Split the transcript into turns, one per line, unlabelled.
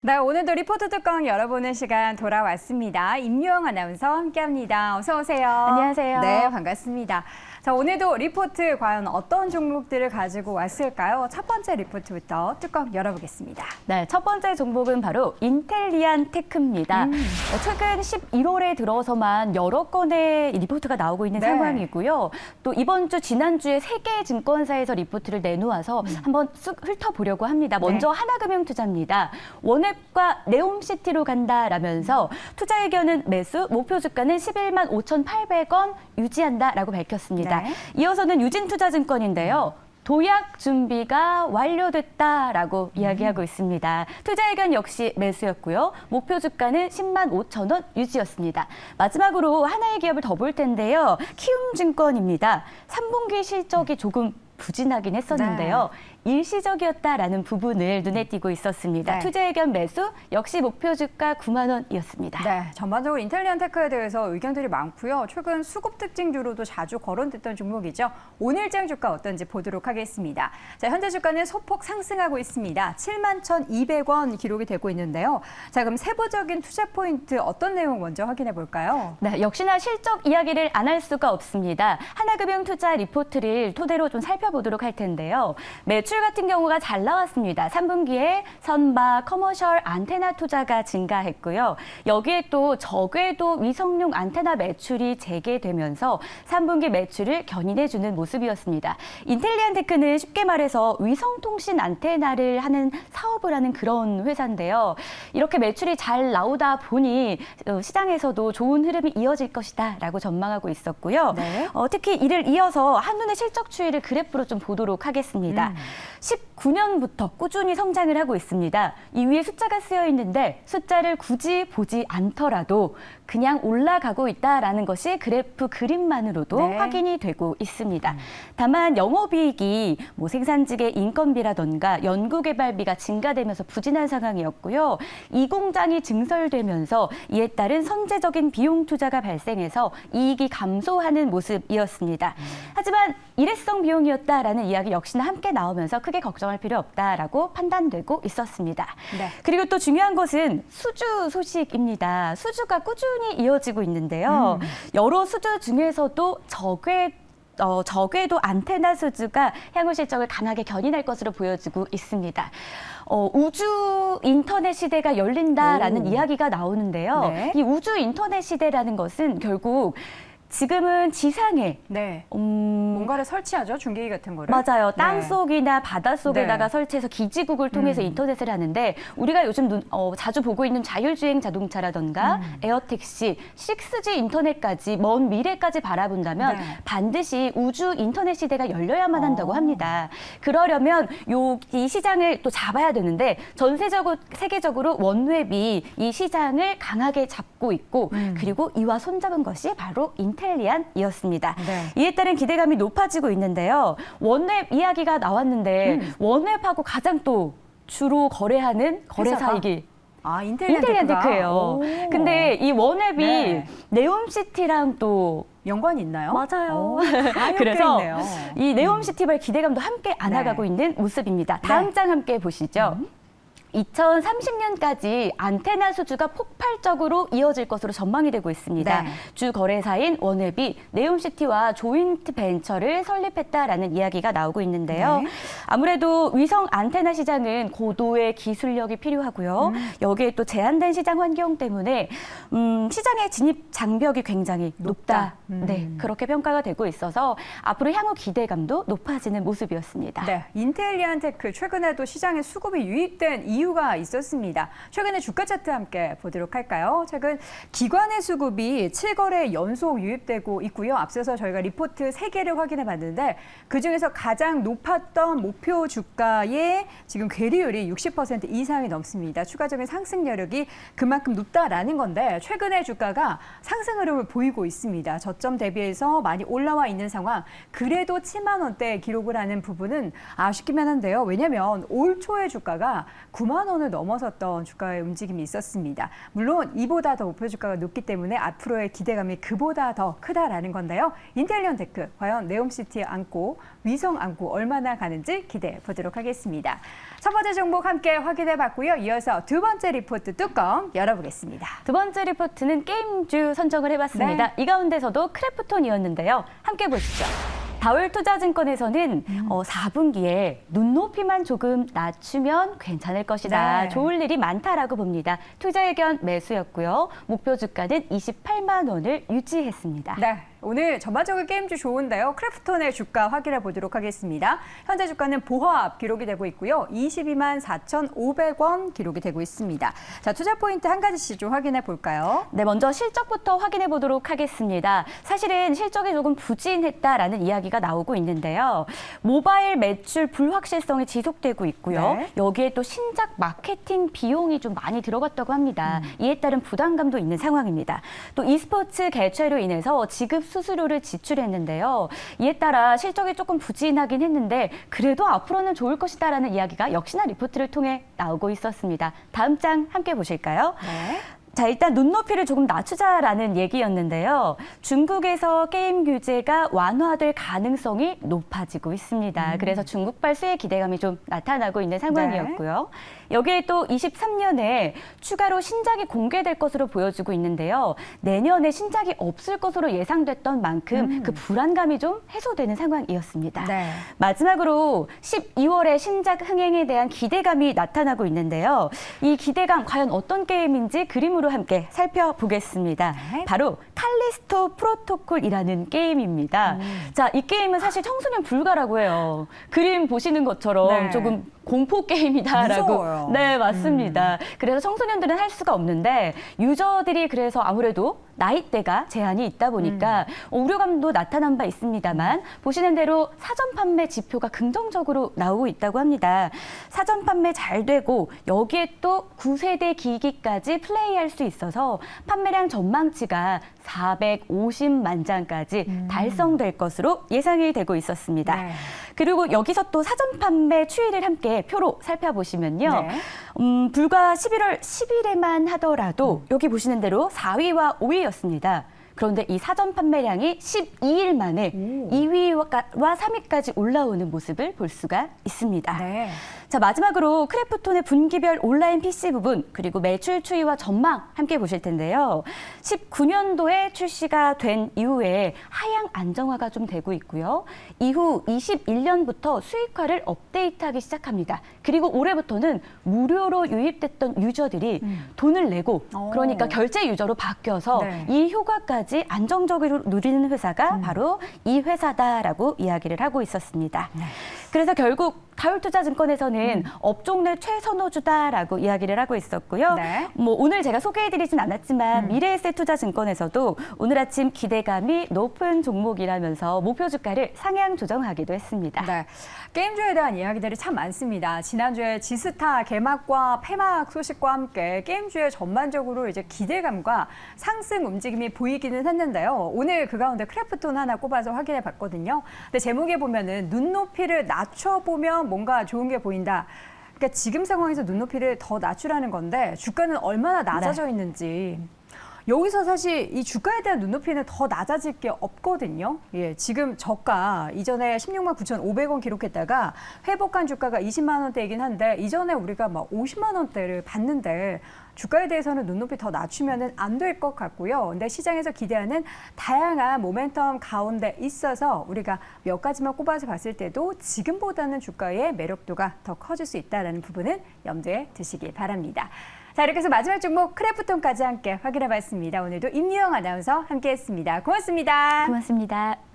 네, 오늘도 리포트 뚜껑 열어보는 시간 돌아왔습니다. 임유영 아나운서 함께합니다. 어서 오세요.
안녕하세요.
네, 반갑습니다. 자, 오늘도 리포트 과연 어떤 종목들을 가지고 왔을까요? 첫 번째 리포트부터 뚜껑 열어보겠습니다.
네, 첫 번째 종목은 바로 인텔리안 테크입니다. 최근 11월에 들어서만 여러 건의 리포트가 나오고 있는
네.
상황이고요. 또 이번 주, 지난주에 3개의 증권사에서 리포트를 내놓아서 한번 쑥 훑어보려고 합니다. 먼저 하나금융투자입니다. 원웹과 네옴시티로 간다라면서 투자 의견은 매수, 목표 주가는 11만 5,800원 유지한다라고 밝혔습니다.
네.
이어서는 유진투자증권인데요. 도약 준비가 완료됐다라고 이야기하고 있습니다. 투자 의견 역시 매수였고요. 목표 주가는 10만 5천 원 유지였습니다. 마지막으로 하나의 기업을 더 볼 텐데요. 키움증권입니다. 3분기 실적이 조금 부진하긴 했었는데요. 일시적이었다라는 부분을 눈에 띄고 있었습니다.
네.
투자 의견 매수, 역시 목표 주가 9만 원이었습니다.
네, 전반적으로 인텔리안 테크에 대해서 의견들이 많고요. 최근 수급 특징주로도 자주 거론됐던 종목이죠. 오늘장 주가 어떤지 보도록 하겠습니다. 자, 현재 주가는 소폭 상승하고 있습니다. 7만 1,200원 기록이 되고 있는데요. 자, 그럼 세부적인 투자 포인트 어떤 내용 먼저 확인해 볼까요?
네, 역시나 실적 이야기를 안 할 수가 없습니다. 하나금융 투자 리포트를 토대로 좀 살펴보도록 할 텐데요. 매출 같은 경우가 잘 나왔습니다. 3분기에 선박, 커머셜 안테나 투자가 증가했고요. 여기에 또 저궤도 위성용 안테나 매출이 재개되면서 3분기 매출을 견인해주는 모습이었습니다. 인텔리안 테크는 쉽게 말해서 위성통신 안테나를 하는 사업을 하는 그런 회사인데요. 이렇게 매출이 잘 나오다 보니 시장에서도 좋은 흐름이 이어질 것이다 라고 전망하고 있었고요.
네.
특히 이를 이어서 한눈에 실적 추이를 그래프로 좀 보도록 하겠습니다. 19년부터 꾸준히 성장을 하고 있습니다. 이 위에 숫자가 쓰여 있는데 숫자를 굳이 보지 않더라도 그냥 올라가고 있다라는 것이 그래프 그림만으로도
네.
확인이 되고 있습니다. 다만 영업이익이 생산직의 인건비라던가 연구개발비가 증가되면서 부진한 상황이었고요. 이 공장이 증설되면서 이에 따른 선제적인 비용 투자가 발생해서 이익이 감소하는 모습이었습니다. 하지만 일회성 비용이었다라는 이야기 역시나 함께 나오면서 크게 걱정할 필요 없다라고 판단되고 있었습니다.
네.
그리고 또 중요한 것은 수주 소식입니다. 수주가 꾸준히 이어지고 있는데요. 여러 수주 중에서도 저궤도 안테나 수주가 향후 실적을 강하게 견인할 것으로 보여지고 있습니다. 우주 인터넷 시대가 열린다라는 이야기가 나오는데요.
네.
이 우주 인터넷 시대라는 것은 결국 지금은 지상에
네. 뭔가를 설치하죠, 중계기 같은 거를.
맞아요. 땅
네.
속이나 바다 속에다가
네.
설치해서 기지국을 통해서 인터넷을 하는데 우리가 요즘 자주 보고 있는 자율주행 자동차라던가 에어택시, 6G 인터넷까지 먼 미래까지 바라본다면
네.
반드시 우주 인터넷 시대가 열려야만 한다고 합니다. 그러려면 이 시장을 또 잡아야 되는데 세계적으로 원웹이 이 시장을 강하게 잡고 있고 그리고 이와 손잡은 것이 바로 인텔리안이었습니다.
네.
이에 따른 기대감이 높아지고 있는데요. 원웹 이야기가 나왔는데 원웹하고 가장 또 주로 거래하는 거래사이기 인텔리안 테크예요.
오.
근데 이 원웹이
네.
네옴시티랑 또
연관이 있나요?
맞아요.
다
그래서
엮여있네요.
이 네옴시티발 기대감도 함께 안아가고 있는 모습입니다. 다음 장 함께 보시죠. 2030년까지 안테나 수주가 폭발적으로 이어질 것으로 전망이 되고 있습니다.
네.
주 거래사인 원웹이 네옴시티와 조인트 벤처를 설립했다라는 이야기가 나오고 있는데요.
네.
아무래도 위성 안테나 시장은 고도의 기술력이 필요하고요. 여기에 또 제한된 시장 환경 때문에 시장의 진입 장벽이 굉장히 높다. 네, 그렇게 평가가 되고 있어서 앞으로 향후 기대감도 높아지는 모습이었습니다.
네, 인텔리안 테크 최근에도 시장에 수급이 유입된 이유가 있었습니다. 최근에 주가 차트 함께 보도록 할까요? 최근 기관의 수급이 7거래 연속 유입되고 있고요. 앞서서 저희가 리포트 3개를 확인해 봤는데 그중에서 가장 높았던 목표 주가의 지금 괴리율이 60% 이상이 넘습니다. 추가적인 상승 여력이 그만큼 높다라는 건데 최근에 주가가 상승 흐름을 보이고 있습니다. 저점 대비해서 많이 올라와 있는 상황. 그래도 7만 원대 기록을 하는 부분은 아쉽기만 한데요. 왜냐하면 올 초의 주가가 9만 5만 원을 넘어섰던 주가의 움직임이 있었습니다. 물론 이보다 더 목표 주가가 높기 때문에 앞으로의 기대감이 그보다 더 크다라는 건데요. 인텔리언 테크 과연 네옴시티에 안고 위성 안고 얼마나 가는지 기대해 보도록 하겠습니다. 첫 번째 종목 함께 확인해 봤고요. 이어서 두 번째 리포트 뚜껑 열어보겠습니다.
두 번째 리포트는 게임주 선정을 해봤습니다.
네.
이 가운데서도 크래프톤이었는데요. 함께 보시죠. 다올투자증권에서는 4분기에 눈높이만 조금 낮추면 괜찮을 것이다.
네.
좋을 일이 많다라고 봅니다. 투자 의견 매수였고요. 목표 주가는 28만 원을 유지했습니다.
네, 오늘 전반적인 게임주 좋은데요. 크래프톤의 주가 확인해 보도록 하겠습니다. 현재 주가는 보합 기록이 되고 있고요. 22만 4,500원 기록이 되고 있습니다. 자, 투자 포인트 한 가지씩 좀 확인해 볼까요?
네, 먼저 실적부터 확인해 보도록 하겠습니다. 사실은 실적이 조금 부진했다라는 이야기가 나오고 있는데요. 모바일 매출 불확실성이 지속되고 있고요.
네.
여기에 또 신작 마케팅 비용이 좀 많이 들어갔다고 합니다. 이에 따른 부담감도 있는 상황입니다. 또 e스포츠 개최로 인해서 지급 수수료를 지출했는데요. 이에 따라 실적이 조금 부진하긴 했는데 그래도 앞으로는 좋을 것이다라는 이야기가 역시나 리포트를 통해 나오고 있었습니다. 다음 장 함께 보실까요?
네.
자, 일단 눈높이를 조금 낮추자라는 얘기였는데요. 중국에서 게임 규제가 완화될 가능성이 높아지고 있습니다. 그래서 중국발 수혜 기대감이 좀 나타나고 있는 상황이었고요. 여기에 또 23년에 추가로 신작이 공개될 것으로 보여지고 있는데요. 내년에 신작이 없을 것으로 예상됐던 만큼 그 불안감이 좀 해소되는 상황이었습니다.
네.
마지막으로 12월에 신작 흥행에 대한 기대감이 나타나고 있는데요. 이 기대감 과연 어떤 게임인지 그림으로 함께 살펴보겠습니다.
네.
바로 칼리스토 프로토콜이라는 게임입니다. 자, 이 게임은 사실 청소년 불가라고 해요. 그림 보시는 것처럼
네.
조금 공포 게임이다라고.
무서워요.
네, 맞습니다. 그래서 청소년들은 할 수가 없는데 유저들이 그래서 아무래도 나이대가 제한이 있다 보니까 우려감도 나타난 바 있습니다만 보시는 대로 사전 판매 지표가 긍정적으로 나오고 있다고 합니다. 사전 판매 잘 되고 여기에 또 9세대 기기까지 플레이할 수 있어서 판매량 전망치가 450만 장까지 달성될 것으로 예상이 되고 있었습니다.
네.
그리고 여기서 또 사전 판매 추이를 함께 표로 살펴보시면요.
네.
불과 11월 10일에만 하더라도 여기 보시는 대로 4위와 5위였습니다. 그런데 이 사전 판매량이 12일 만에 2위와 3위까지 올라오는 모습을 볼 수가 있습니다.
네.
자, 마지막으로 크래프톤의 분기별 온라인 PC 부분 그리고 매출 추이와 전망 함께 보실 텐데요. 19년도에 출시가 된 이후에 하향 안정화가 좀 되고 있고요. 이후 21년부터 수익화를 업데이트하기 시작합니다. 그리고 올해부터는 무료로 유입됐던 유저들이 돈을 내고 그러니까 결제 유저로 바뀌어서
네.
이 효과까지 안정적으로 누리는 회사가 바로 이 회사다라고 이야기를 하고 있었습니다. 그래서 결국 다올투자증권에서는 업종 내 최선호주다라고 이야기를 하고 있었고요.
네.
뭐 오늘 제가 소개해드리진 않았지만 미래에셋투자증권에서도 오늘 아침 기대감이 높은 종목이라면서 목표 주가를 상향 조정하기도 했습니다.
네. 게임주에 대한 이야기들이 참 많습니다. 지난주에 지스타 개막과 폐막 소식과 함께 게임주의 전반적으로 이제 기대감과 상승 움직임이 보이기는 했는데요. 오늘 그 가운데 크래프톤 하나 꼽아서 확인해 봤거든요. 근데 제목에 보면은 눈높이를 낮춰보면 뭔가 좋은 게 보인다. 그러니까 지금 상황에서 눈높이를 더 낮추라는 건데 주가는 얼마나 낮아져 있는지. 여기서 사실 이 주가에 대한 눈높이는 더 낮아질 게 없거든요. 예, 지금 저가 이전에 16만 9,500원 기록했다가 회복한 주가가 20만 원대이긴 한데 이전에 우리가 막 50만 원대를 봤는데 주가에 대해서는 눈높이 더 낮추면은 안 될 것 같고요. 근데 시장에서 기대하는 다양한 모멘텀 가운데 있어서 우리가 몇 가지만 꼽아서 봤을 때도 지금보다는 주가의 매력도가 더 커질 수 있다는 부분은 염두에 두시기 바랍니다. 자, 이렇게 해서 마지막 종목 크래프톤까지 함께 확인해봤습니다. 오늘도 임유영 아나운서 함께했습니다. 고맙습니다.
고맙습니다.